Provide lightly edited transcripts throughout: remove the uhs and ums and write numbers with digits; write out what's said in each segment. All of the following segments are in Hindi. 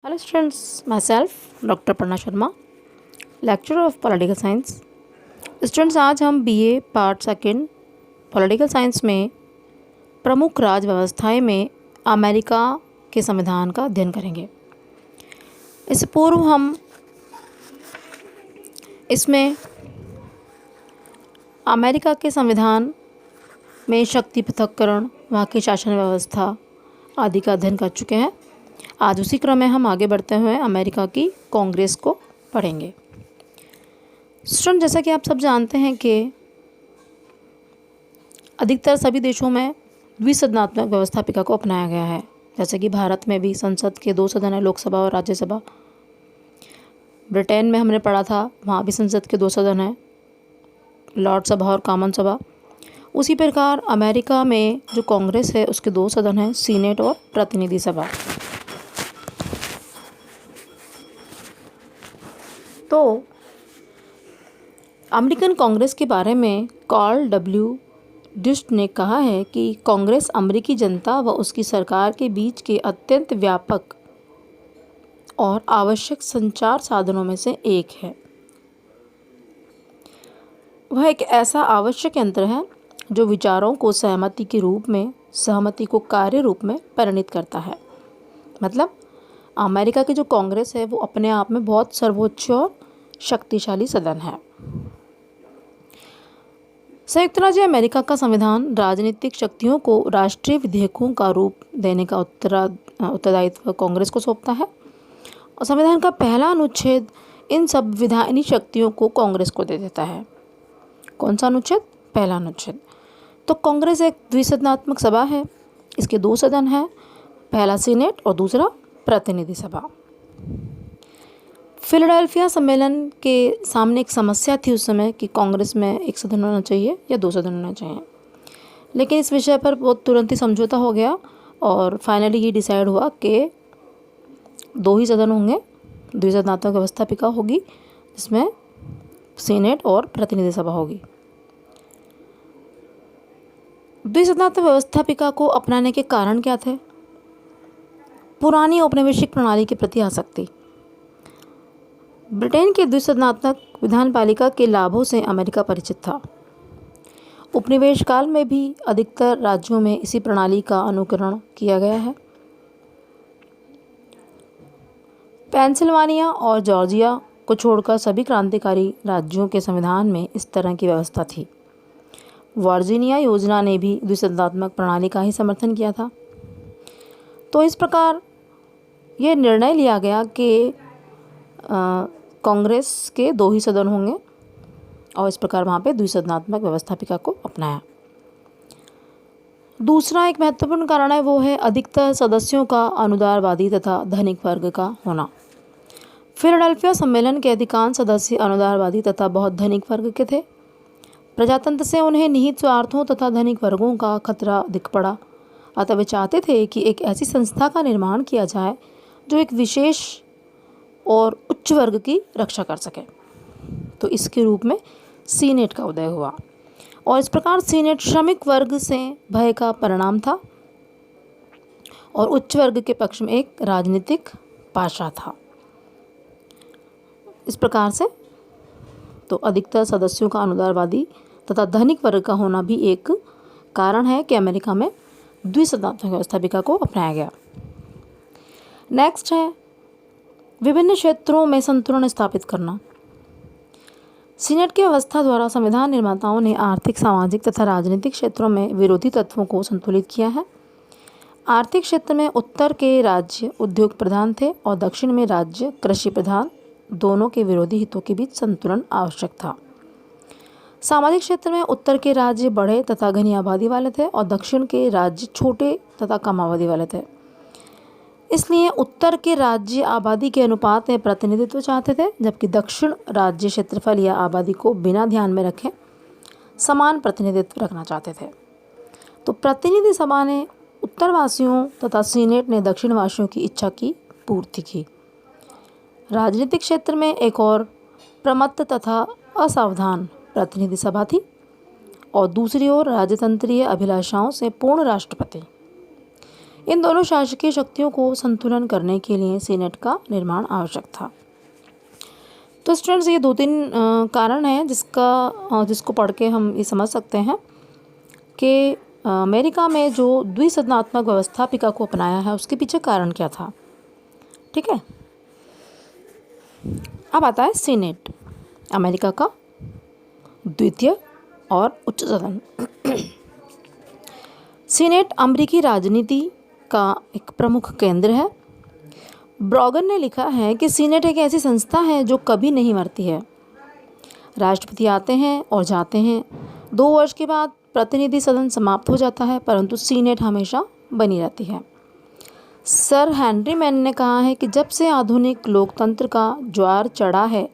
Hello students, myself doctor Parna Sharma, lecturer of political science. Students, आज हम BA part second political science में प्रमुख राज्य व्यवस्थाएं में अमेरिका के संविधान का अध्ययन करेंगे। इससे पूर्व हम इसमें अमेरिका के संविधान में शक्ति पृथक्करण, वहाँ की शासन व्यवस्था आदि का अध्ययन कर चुके हैं। आज उसी क्रम में हम आगे बढ़ते हुए अमेरिका की कांग्रेस को पढ़ेंगे। स्टूडेंट, जैसा कि आप सब जानते हैं कि अधिकतर सभी देशों में द्विसदनात्मक व्यवस्थापिका को अपनाया गया है। जैसे कि भारत में भी संसद के 2 सदन हैं, लोकसभा और राज्यसभा। ब्रिटेन में हमने पढ़ा था, वहाँ भी संसद के 2 सदन हैं, लॉर्ड सभा और कॉमन सभा। उसी प्रकार अमेरिका में जो कांग्रेस है उसके 2 सदन हैं, सीनेट और प्रतिनिधि सभा। तो अमेरिकन कांग्रेस के बारे में कार्ल डब्ल्यू डिस्ट ने कहा है कि कांग्रेस अमेरिकी जनता व उसकी सरकार के बीच के अत्यंत व्यापक और आवश्यक संचार साधनों में से एक है। वह एक ऐसा आवश्यक यंत्र है जो विचारों को सहमति के रूप में, सहमति को कार्य रूप में परिणित करता है। मतलब अमेरिका की जो कांग्रेस है वो अपने आप में बहुत सर्वोच्च और शक्तिशाली सदन है। संयुक्त राज्य अमेरिका का संविधान राजनीतिक शक्तियों को राष्ट्रीय विधेयकों का रूप देने का उत्तरदायित्व कांग्रेस को सौंपता है और संविधान का पहला अनुच्छेद इन संविधानिक शक्तियों को कांग्रेस को दे देता है। कौन सा अनुच्छेद? पहला अनुच्छेद। तो कांग्रेस एक द्विसदनात्मक सभा है, इसके 2 सदन हैं, पहला सीनेट और दूसरा प्रतिनिधि सभा। फिलाडेल्फिया सम्मेलन के सामने एक समस्या थी उस समय कि कांग्रेस में 1 सदन होना चाहिए या 2 सदन होना चाहिए, लेकिन इस विषय पर बहुत तुरंत ही समझौता हो गया और फाइनली ये डिसाइड हुआ कि 2 ही सदन होंगे, द्विसदनात्मक व्यवस्थापिका होगी, जिसमें सीनेट और प्रतिनिधि सभा होगी। द्विसदनात्मक व्यवस्थापिका को अपनाने के कारण क्या थे? पुरानी औपनिवेशिक प्रणाली के प्रति आसक्ति। ब्रिटेन के द्विसदनात्मक विधानपालिका के लाभों से अमेरिका परिचित था। उपनिवेश काल में भी अधिकतर राज्यों में इसी प्रणाली का अनुकरण किया गया है। पेंसिल्वानिया और जॉर्जिया को छोड़कर सभी क्रांतिकारी राज्यों के संविधान में इस तरह की व्यवस्था थी। वर्जीनिया योजना ने भी द्विसदनात्मक प्रणाली का ही समर्थन किया था। तो इस प्रकार यह निर्णय लिया गया कि कांग्रेस के 2 ही सदन होंगे और इस प्रकार वहाँ पे द्विसदनात्मक व्यवस्थापिका को अपनाया। दूसरा एक महत्वपूर्ण कारण है, वो है अधिकतर सदस्यों का अनुदारवादी तथा धनिक वर्ग का होना। फिलाडेल्फिया सम्मेलन के अधिकांश सदस्य अनुदारवादी तथा बहुत धनिक वर्ग के थे। प्रजातंत्र से उन्हें निहित स्वार्थों तथा धनिक वर्गों का खतरा दिख पड़ा, अतः वे चाहते थे कि एक ऐसी संस्था का निर्माण किया जाए जो एक विशेष और उच्च वर्ग की रक्षा कर सके। तो इसके रूप में सीनेट का उदय हुआ और इस प्रकार सीनेट श्रमिक वर्ग से भय का परिणाम था और उच्च वर्ग के पक्ष में एक राजनीतिक पाशा था। इस प्रकार से तो अधिकतर सदस्यों का अनुदारवादी तथा धनिक वर्ग का होना भी एक कारण है कि अमेरिका में द्विसदनात्मक व्यवस्थापिका को अपनाया गया। नेक्स्ट है विभिन्न क्षेत्रों में संतुलन स्थापित करना। सीनेट की व्यवस्था द्वारा संविधान निर्माताओं ने आर्थिक, सामाजिक तथा राजनीतिक क्षेत्रों में विरोधी तत्वों को संतुलित किया है। आर्थिक क्षेत्र में उत्तर के राज्य उद्योग प्रधान थे और दक्षिण में राज्य कृषि प्रधान। दोनों के विरोधी हितों के बीच संतुलन आवश्यक था। सामाजिक क्षेत्र में उत्तर के राज्य बड़े तथा घनी आबादी वाले थे और दक्षिण के राज्य छोटे तथा कम आबादी वाले थे। इसलिए उत्तर के राज्य आबादी के अनुपात में प्रतिनिधित्व चाहते थे, जबकि दक्षिण राज्य क्षेत्रफल या आबादी को बिना ध्यान में रखे समान प्रतिनिधित्व रखना चाहते थे। तो प्रतिनिधि सभा ने उत्तरवासियों तथा सीनेट ने दक्षिणवासियों की इच्छा की पूर्ति की। राजनीतिक क्षेत्र में एक और प्रमत्त तथा असावधान प्रतिनिधि सभा थी और दूसरी ओर राजतंत्रीय अभिलाषाओं से पूर्ण राष्ट्रपति। इन दोनों शासकीय शक्तियों को संतुलन करने के लिए सीनेट का निर्माण आवश्यक था। तो स्टूडेंट्स, ये 2-3 कारण हैं जिसको पढ़ के हम ये समझ सकते हैं कि अमेरिका में जो द्विसदनात्मक व्यवस्थापिका को अपनाया है उसके पीछे कारण क्या था। ठीक है, अब आता है सीनेट, अमेरिका का द्वितीय और उच्च सदन। सीनेट अमेरिकी राजनीति का एक प्रमुख केंद्र है। ब्रॉगन ने लिखा है कि सीनेट एक ऐसी संस्था है जो कभी नहीं मरती है। राष्ट्रपति आते हैं और जाते हैं, 2 वर्ष के बाद प्रतिनिधि सदन समाप्त हो जाता है, परंतु सीनेट हमेशा बनी रहती है। सर हेनरी मैन ने कहा है कि जब से आधुनिक लोकतंत्र का ज्वार चढ़ा है,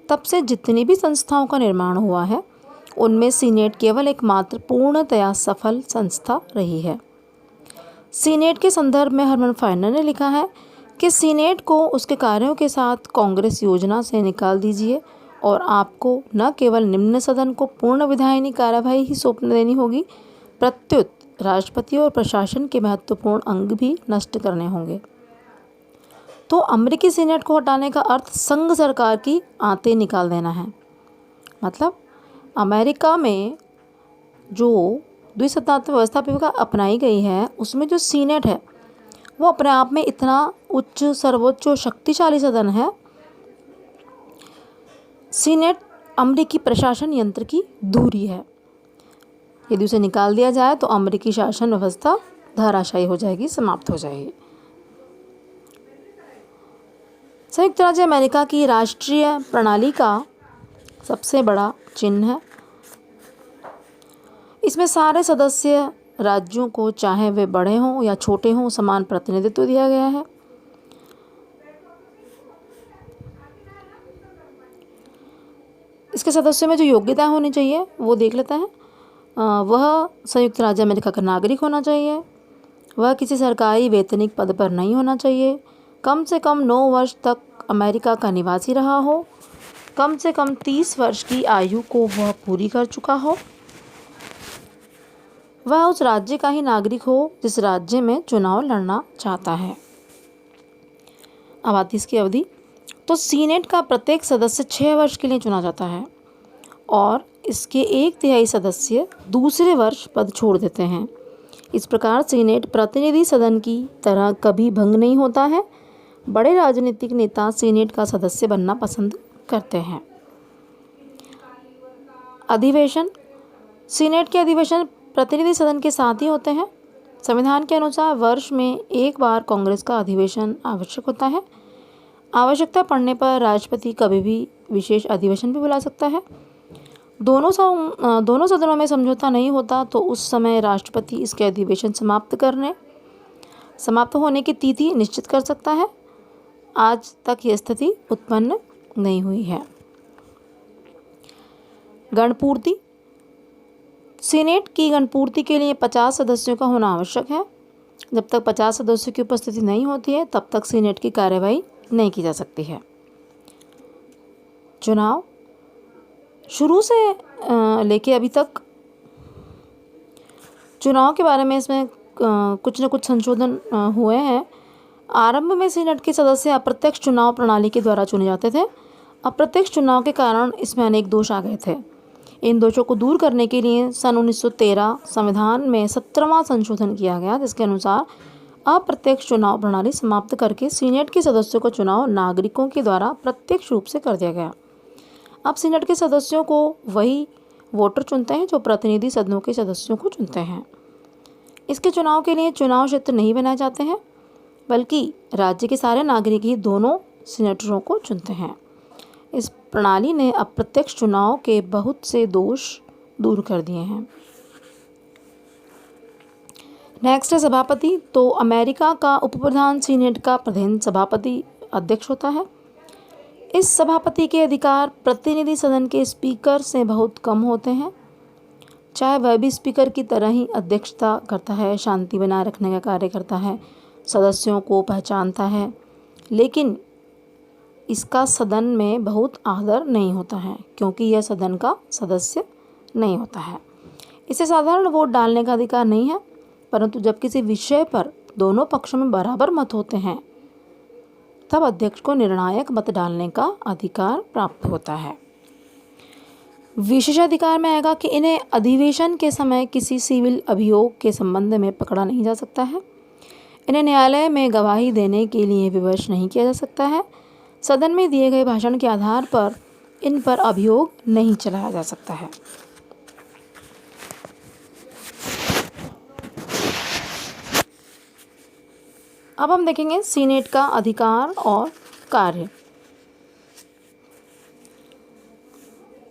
तब से जितनी भी संस्थाओं का निर्माण हुआ है, उनमें सीनेट केवल एकमात्र पूर्णतया सफल संस्था रही है। सीनेट के संदर्भ में हरमन फाइनर ने लिखा है कि सीनेट को उसके कार्यों के साथ कांग्रेस योजना से निकाल दीजिए और आपको न केवल निम्न सदन को पूर्ण विधायिनी कार्यवाही ही सौंपने देनी होगी, प्रत्युत राष्ट्रपति और प्रशासन के महत्वपूर्ण अंग भी नष्ट करने होंगे। तो अमेरिकी सीनेट को हटाने का अर्थ संघ सरकार की आंतें निकाल देना है। मतलब अमेरिका में जो द्विसदनात्मक व्यवस्था अपनाई गई है, उसमें जो सीनेट है वो अपने आप में इतना उच्च, सर्वोच्च और शक्तिशाली सदन है। सीनेट अमेरिकी प्रशासन यंत्र की धुरी है। यदि उसे निकाल दिया जाए तो अमेरिकी शासन व्यवस्था धराशायी हो जाएगी, समाप्त हो जाएगी। संयुक्त राज्य अमेरिका की राष्ट्रीय प्रणाली का सबसे बड़ा चिन्ह है। इसमें सारे सदस्य राज्यों को, चाहे वे बड़े हों या छोटे हों, समान प्रतिनिधित्व दिया गया है। इसके सदस्यों में जो योग्यता होनी चाहिए वो देख लेते हैं। वह संयुक्त राज्य अमेरिका का नागरिक होना चाहिए, वह किसी सरकारी वेतनिक पद पर नहीं होना चाहिए, कम से कम 9 वर्ष तक अमेरिका का निवासी रहा हो, कम से कम 30 वर्ष की आयु को वह पूरी कर चुका हो, वह उस राज्य का ही नागरिक हो जिस राज्य में चुनाव लड़ना चाहता है। अब आती इसकी अवधि। तो सीनेट का प्रत्येक सदस्य 6 वर्ष के लिए चुना जाता है और इसके 1/3 सदस्य दूसरे वर्ष पद छोड़ देते हैं। इस प्रकार सीनेट प्रतिनिधि सदन की तरह कभी भंग नहीं होता है। बड़े राजनीतिक नेता सीनेट का सदस्य बनना पसंद करते हैं। अधिवेशन। सीनेट के अधिवेशन प्रतिनिधि सदन के साथ ही होते हैं। संविधान के अनुसार वर्ष में एक बार कांग्रेस का अधिवेशन आवश्यक होता है। आवश्यकता पड़ने पर राष्ट्रपति कभी भी विशेष अधिवेशन भी बुला सकता है। दोनों सदनों में समझौता नहीं होता तो उस समय राष्ट्रपति इसके अधिवेशन समाप्त होने की तिथि निश्चित कर सकता है। आज तक यह स्थिति उत्पन्न नहीं हुई है। गणपूर्ति। सीनेट की गणपूर्ति के लिए 50 सदस्यों का होना आवश्यक है। जब तक 50 सदस्यों की उपस्थिति नहीं होती है, तब तक सीनेट की कार्यवाही नहीं की जा सकती है। चुनाव। शुरू से लेके अभी तक चुनाव के बारे में इसमें कुछ न कुछ संशोधन हुए हैं। आरंभ में सीनेट के सदस्य अप्रत्यक्ष चुनाव प्रणाली के द्वारा चुने जाते थे। अप्रत्यक्ष चुनाव के कारण इसमें अनेक दोष आ गए थे। इन दोषों को दूर करने के लिए सन 1913 संविधान में 17वां संशोधन किया गया, जिसके अनुसार अप्रत्यक्ष चुनाव प्रणाली समाप्त करके सीनेट के सदस्यों का चुनाव नागरिकों के द्वारा प्रत्यक्ष रूप से कर दिया गया। अब सीनेट के सदस्यों को वही वोटर चुनते हैं जो प्रतिनिधि सदनों के सदस्यों को चुनते हैं। इसके चुनाव के लिए चुनाव क्षेत्र नहीं बनाए जाते हैं, बल्कि राज्य के सारे नागरिक ही दोनों सीनेटरों को चुनते हैं। इस प्रणाली ने अप्रत्यक्ष चुनाव के बहुत से दोष दूर कर दिए हैं। नेक्स्ट है सभापति। तो अमेरिका का उपप्रधान सीनेट का प्रधान सभापति अध्यक्ष होता है। इस सभापति के अधिकार प्रतिनिधि सदन के स्पीकर से बहुत कम होते हैं। चाहे वह भी स्पीकर की तरह ही अध्यक्षता करता है, शांति बनाए रखने का कार्य करता है, सदस्यों को पहचानता है, लेकिन इसका सदन में बहुत आदर नहीं होता है क्योंकि यह सदन का सदस्य नहीं होता है। इसे साधारण वोट डालने का अधिकार नहीं है, परंतु जब किसी विषय पर दोनों पक्षों में बराबर मत होते हैं तब अध्यक्ष को निर्णायक मत डालने का अधिकार प्राप्त होता है। विशेषाधिकार में आएगा कि इन्हें अधिवेशन के समय किसी सिविल अभियोग के संबंध में पकड़ा नहीं जा सकता है। इन्हें न्यायालय में गवाही देने के लिए विवश नहीं किया जा सकता है। सदन में दिए गए भाषण के आधार पर इन पर अभियोग नहीं चलाया जा सकता है। अब हम देखेंगे सीनेट का अधिकार और कार्य।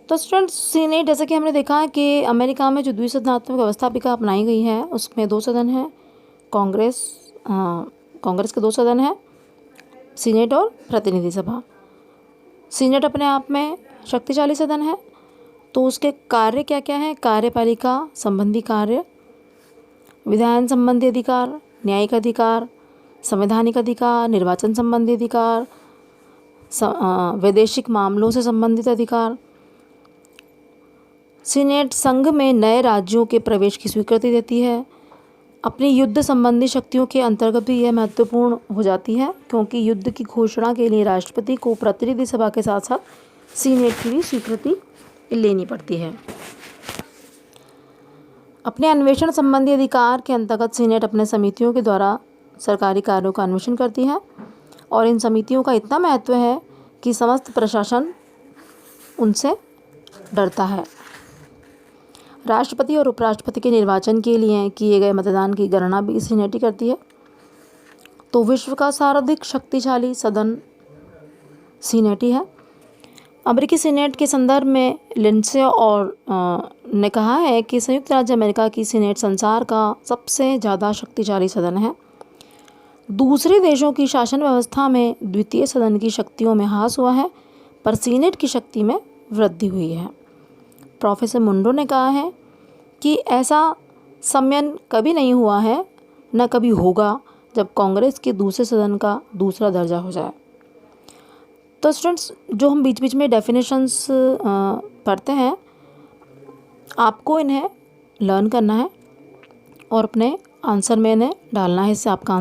तो स्टूडेंट्स, सीनेट जैसे कि हमने देखा कि अमेरिका में जो द्विसदनात्मक व्यवस्थापिका अपनाई गई है उसमें 2 सदन हैं। कांग्रेस के 2 सदन हैं, सीनेट और प्रतिनिधि सभा। सीनेट अपने आप में शक्तिशाली सदन है। तो उसके कार्य क्या क्या हैं? कार्यपालिका संबंधी कार्य, विधान संबंधी अधिकार, न्यायिक अधिकार, संवैधानिक अधिकार, निर्वाचन संबंधी अधिकार, वैदेशिक मामलों से संबंधित अधिकार। सीनेट संघ में नए राज्यों के प्रवेश की स्वीकृति देती है। अपनी युद्ध संबंधी शक्तियों के अंतर्गत भी यह महत्वपूर्ण हो जाती है क्योंकि युद्ध की घोषणा के लिए राष्ट्रपति को प्रतिनिधि सभा के साथ साथ सीनेट की भी स्वीकृति लेनी पड़ती है। अपने अन्वेषण संबंधी अधिकार के अंतर्गत सीनेट अपने समितियों के द्वारा सरकारी कार्यों का अन्वेषण करती है और इन समितियों का इतना महत्व है कि समस्त प्रशासन उनसे डरता है। राष्ट्रपति और उपराष्ट्रपति के निर्वाचन के लिए किए गए मतदान की गणना भी सीनेट ही करती है। तो विश्व का सर्वाधिक शक्तिशाली सदन सीनेट ही है। अमेरिकी सीनेट के संदर्भ में लिंडसे और ने कहा है कि संयुक्त राज्य अमेरिका की सीनेट संसार का सबसे ज़्यादा शक्तिशाली सदन है। दूसरे देशों की शासन व्यवस्था में द्वितीय सदन की शक्तियों में ह्रास हुआ है पर सीनेट की शक्ति में वृद्धि हुई है। प्रोफेसर मुंडो ने कहा है कि ऐसा सम्मेलन कभी नहीं हुआ है न कभी होगा जब कांग्रेस के दूसरे सदन का दूसरा दर्जा हो जाए। तो स्टूडेंट्स, जो हम बीच बीच में डेफिनेशंस पढ़ते हैं आपको इन्हें लर्न करना है और अपने आंसर में इन्हें डालना है। इससे आपका